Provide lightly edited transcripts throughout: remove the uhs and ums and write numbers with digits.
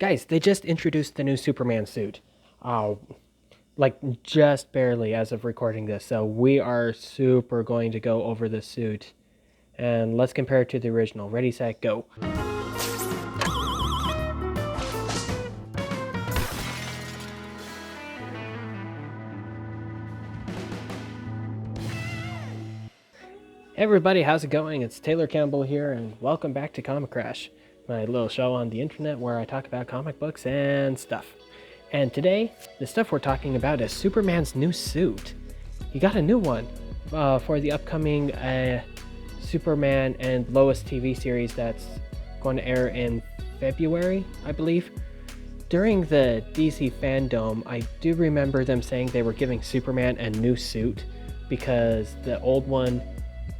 Guys, they just introduced the new Superman suit. Uh, like just barely as of recording this. So we are super going to go over the suit. And let's compare it to the original. Ready, set, go. Hey everybody, how's it going? It's Taylor Campbell here, and welcome back to Comic Crash, my little show on the internet where I talk about comic books and stuff. And today, the stuff we're talking about is Superman's new suit. He got a new one for the upcoming Superman and Lois TV series that's going to air in February, I believe. During the DC Fandom, I do remember them saying they were giving Superman a new suit because the old one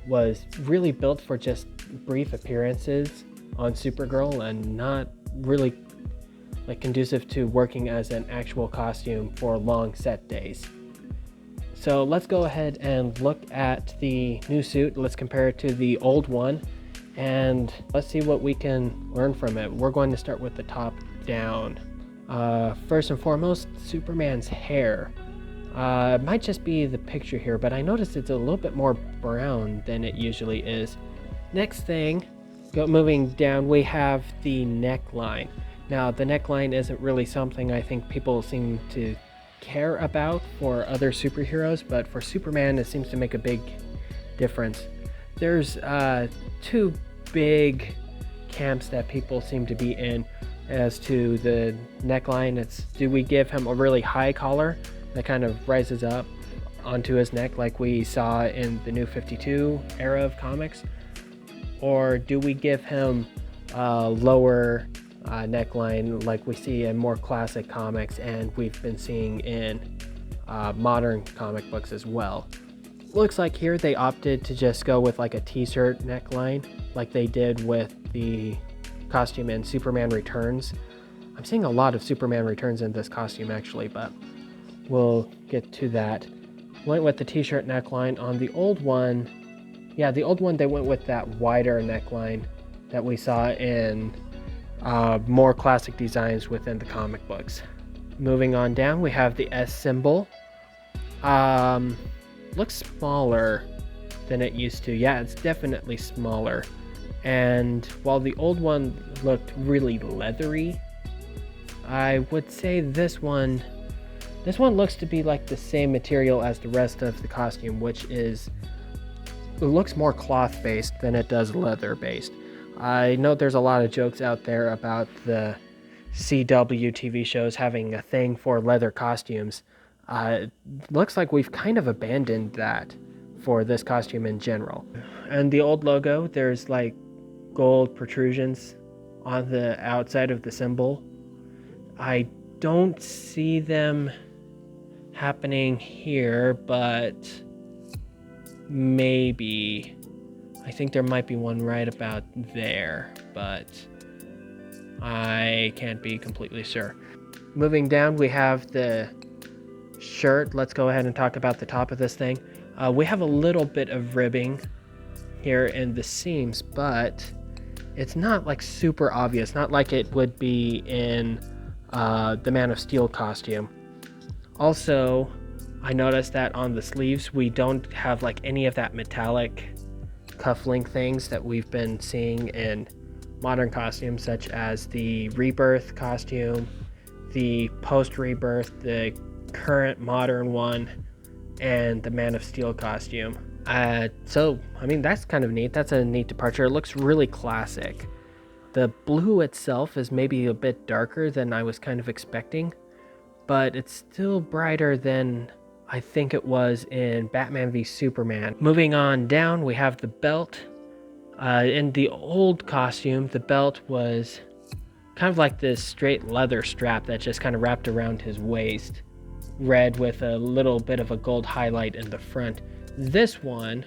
was really built for just brief appearances on Supergirl and not really conducive to working as an actual costume for long set days. So let's go ahead and look at the new suit. Let's compare it to the old one and let's see what we can learn from it. We're going to start with the top down. First and foremost, Superman's hair. It might just be the picture here, but I noticed it's a little bit more brown than it usually is. Next thing, moving down, we have the neckline. Now, the neckline isn't really something I think people seem to care about for other superheroes, but for Superman, it seems to make a big difference. There's two big camps that people seem to be in as to the neckline. It's, do we give him a really high collar that kind of rises up onto his neck like we saw in the New 52 era of comics? Or do we give him a lower neckline like we see in more classic comics and we've been seeing in modern comic books as well? Looks like here they opted to just go with like a t-shirt neckline like they did with the costume in Superman Returns. I'm seeing a lot of Superman Returns in this costume actually, but we'll get to that. Went with the t-shirt neckline. On the old one, yeah, the old one they went with that wider neckline that we saw in more classic designs within the comic books. Moving on down, we have the S symbol. Looks smaller than it used to. Yeah, it's definitely smaller. And while the old one looked really leathery, I would say this one looks to be like the same material as the rest of the costume, which is, it looks more cloth based than it does leather based. I know there's a lot of jokes out there about the CW TV shows having a thing for leather costumes. Looks like we've kind of abandoned that for this costume in general. And the old logo, there's like gold protrusions on the outside of the symbol. I don't see them happening here, but maybe. I think there might be one right about there, but I can't be completely sure. Moving down, we have the shirt. Let's go ahead and talk about the top of this thing. We have a little bit of ribbing here in the seams, but it's not like super obvious, not like it would be in the Man of Steel costume. Also, I noticed that on the sleeves, we don't have like any of that metallic cufflink things that we've been seeing in modern costumes, such as the Rebirth costume, the post-Rebirth, the current modern one, and the Man of Steel costume. So, I mean, that's kind of neat. That's a neat departure. It looks really classic. The blue itself is maybe a bit darker than I was kind of expecting, but it's still brighter than I think it was in Batman v Superman. Moving on down, we have the belt. In the old costume, the belt was kind of like this straight leather strap that just kind of wrapped around his waist, red with a little bit of a gold highlight in the front. This one,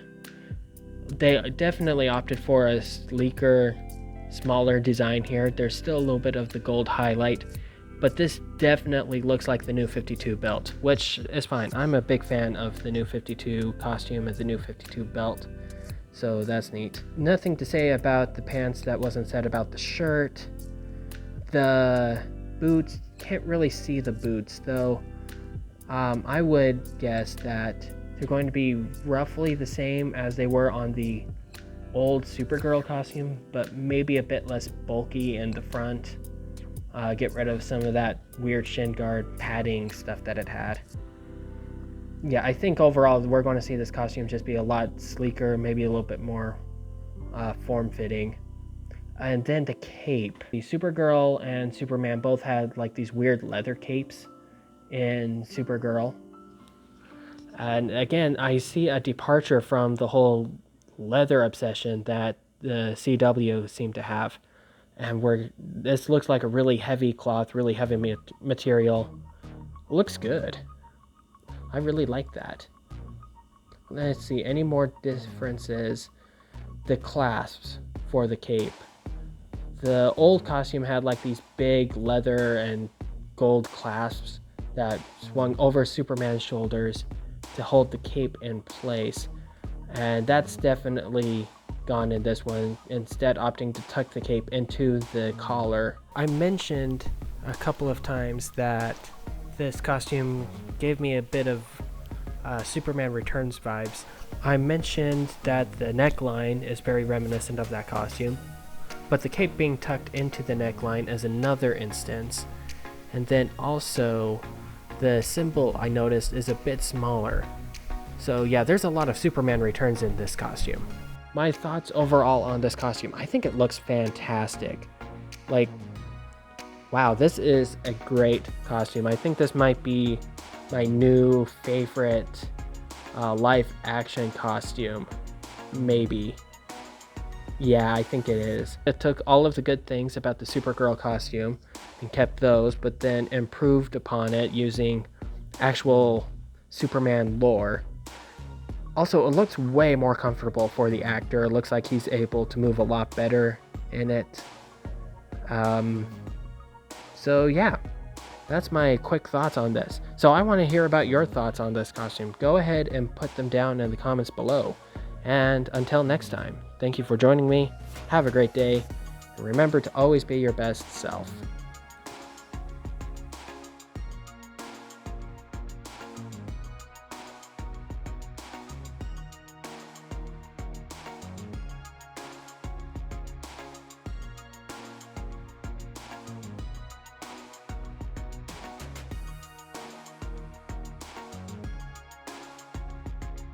they definitely opted for a sleeker, smaller design here. There's still a little bit of the gold highlight, but this definitely looks like the New 52 belt, which is fine. I'm a big fan of the New 52 costume and the New 52 belt, so that's neat. Nothing to say about the pants that wasn't said about the shirt. The boots, can't really see the boots though. I would guess that they're going to be roughly the same as they were on the old Supergirl costume, but maybe a bit less bulky in the front. Get rid of some of that weird shin guard padding stuff that it had. Yeah, I think overall we're going to see this costume just be a lot sleeker, maybe a little bit more form-fitting. And then the cape. The Supergirl and Superman both had like these weird leather capes in Supergirl. And again, I see a departure from the whole leather obsession that the CW seemed to have. And where this looks like a really heavy cloth, really heavy material. Looks good. I really like that. Let's see, any more differences? The clasps for the cape. The old costume had like these big leather and gold clasps that swung over Superman's shoulders to hold the cape in place. And that's definitely gone in this one, instead opting to tuck the cape into the collar. I mentioned a couple of times that this costume gave me a bit of Superman Returns vibes. I mentioned that the neckline is very reminiscent of that costume, but the cape being tucked into the neckline is another instance. And then also the symbol I noticed is a bit smaller. So yeah, there's a lot of Superman Returns in this costume. My thoughts overall on this costume, I think it looks fantastic. Like, wow, this is a great costume. I think this might be my new favorite live action costume, maybe. Yeah, I think it is. It took all of the good things about the Supergirl costume and kept those, but then improved upon it using actual Superman lore. Also, it looks way more comfortable for the actor. It looks like he's able to move a lot better in it. So yeah, that's my quick thoughts on this. So I want to hear about your thoughts on this costume. Go ahead and put them down in the comments below. And until next time, thank you for joining me. Have a great day. And remember to always be your best self.